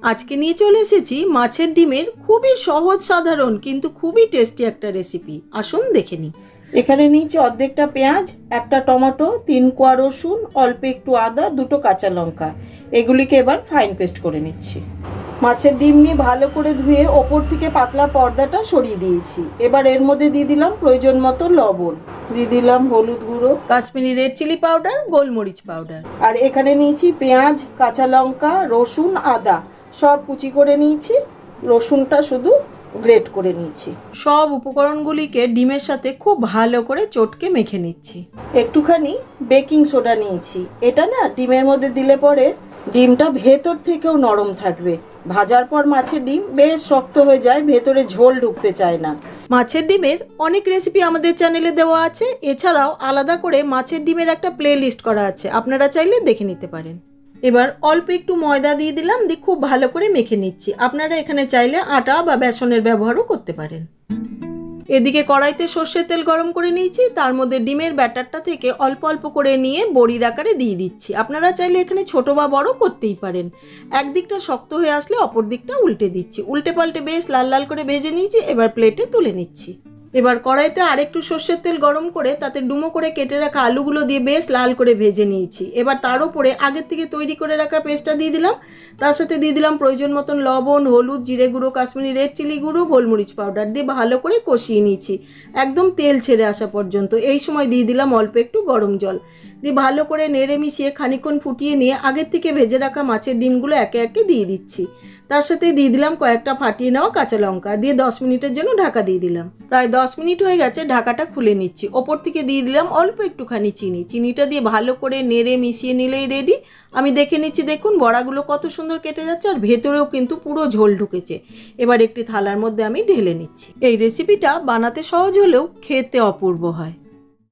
আজকে নিয়ে চলে এসেছি মাছের ডিমের খুবই সহজ সাধারণ কিন্তু খুবই টেস্টি একটা রেসিপি। আসুন দেখে নিই। এখানে নিয়েছি অর্ধেকটা পেঁয়াজ, একটা টমেটো, 3 কোয়া রসুন, অল্প একটু আদা, 2টো কাঁচা লঙ্কা। এগুলিকে এবার ফাইন পেস্ট করে নিচ্ছি। মাছের ডিম নিয়ে ভালো করে ধুয়ে ওপর থেকে পাতলা পর্দাটা সরিয়ে দিয়েছি। এবার এর মধ্যে দিয়ে দিলাম প্রয়োজন মতো লবণ, দিয়ে দিলাম হলুদ গুঁড়ো, কাশ্মীরি রেড চিলি পাউডার, গোলমরিচ পাউডার। আর এখানে নিয়েছি পেঁয়াজ, কাঁচা লঙ্কা, রসুন, আদা সব কুচি করে নিয়েছি। রসুনটা শুধু গ্রেট করে নিয়েছি। সব উপকরণগুলিকে ডিমের সাথে খুব ভালো করে চটকে মেখে নিচ্ছি। একটুখানি বেকিং সোডা নিয়েছি। এটা না ডিমের মধ্যে দিলে পরে ডিমটা ভেতর থেকেও নরম থাকবে। ভাজার পর মাছের ডিম বেশ শক্ত হয়ে যায়, ভেতরে ঝোল ঢুকতে চায় না। মাছের ডিমের অনেক রেসিপি আমাদের চ্যানেলে দেওয়া আছে। এছাড়াও আলাদা করে মাছের ডিমের একটা প্লে লিস্ট করা আছে, আপনারা চাইলে দেখে নিতে পারেন। এবার অল্প একটু ময়দা দিয়ে দিলাম, দিয়ে খুব ভালো করে মেখে নিচ্ছি। আপনারা এখানে চাইলে আটা বা বেসনের ব্যবহারও করতে পারেন। এদিকে কড়াইতে সর্ষের তেল গরম করে নিয়েছি, তার মধ্যে ডিমের ব্যাটারটা থেকে অল্প অল্প করে নিয়ে বড়ির আকারে দিয়ে দিচ্ছি। আপনারা চাইলে এখানে ছোট বা বড় করতেই পারেন। একদিকটা শক্ত হয়ে আসলে অপর দিকটা উল্টে দিচ্ছি। উল্টে পাল্টে বেশ লাল লাল করে ভেজে নিয়েছি। এবার প্লেটে তুলে নিচ্ছি। এবার কড়াইতে আরেকটু সর্ষের তেল গরম করে তাতে ডুমো করে কেটে রাখা আলুগুলো দিয়ে বেশ লাল করে ভেজে নিয়েছি। এবার তার উপরে আগের থেকে তৈরি করে রাখা পেস্টটা দিয়ে দিলাম। তার সাথে দিয়ে দিলাম প্রয়োজন মতন লবণ, হলুদ, জিরে গুঁড়ো, কাশ্মীরি রেড চিলি গুঁড়ো, গোলমরিচ পাউডার দিয়ে ভালো করে কষিয়ে নিয়েছি একদম তেল ছেড়ে আসা পর্যন্ত। এই সময় দিয়ে দিলাম অল্প একটু গরম জল, দিয়ে ভালো করে নেড়ে মিশিয়ে খানিকক্ষণ ফুটিয়ে নিয়ে আগের থেকে ভেজে রাখা মাছের ডিমগুলো একে একে দিয়ে দিচ্ছি। তার সাথে দিয়ে দিলাম কয়েকটা ফাটিয়ে নেওয়া কাঁচা লঙ্কা, দিয়ে 10 মিনিটের জন্য ঢাকা দিয়ে দিলাম। প্রায় 10 মিনিট হয়ে গেছে, ঢাকাটা খুলে নিচ্ছি। ওপর থেকে দিয়ে দিলাম অল্প একটুখানি চিনি। চিনিটা দিয়ে ভালো করে নেড়ে মিশিয়ে নিলেই রেডি। আমি দেখে নিচ্ছি, দেখুন বড়াগুলো কত সুন্দর কেটে যাচ্ছে আর ভেতরেও কিন্তু পুরো ঝোল ঢুকেছে। এবার একটি থালার মধ্যে আমি ঢেলে নিচ্ছি। এই রেসিপিটা বানাতে সহজ হলেও খেতে অপূর্ব হয়।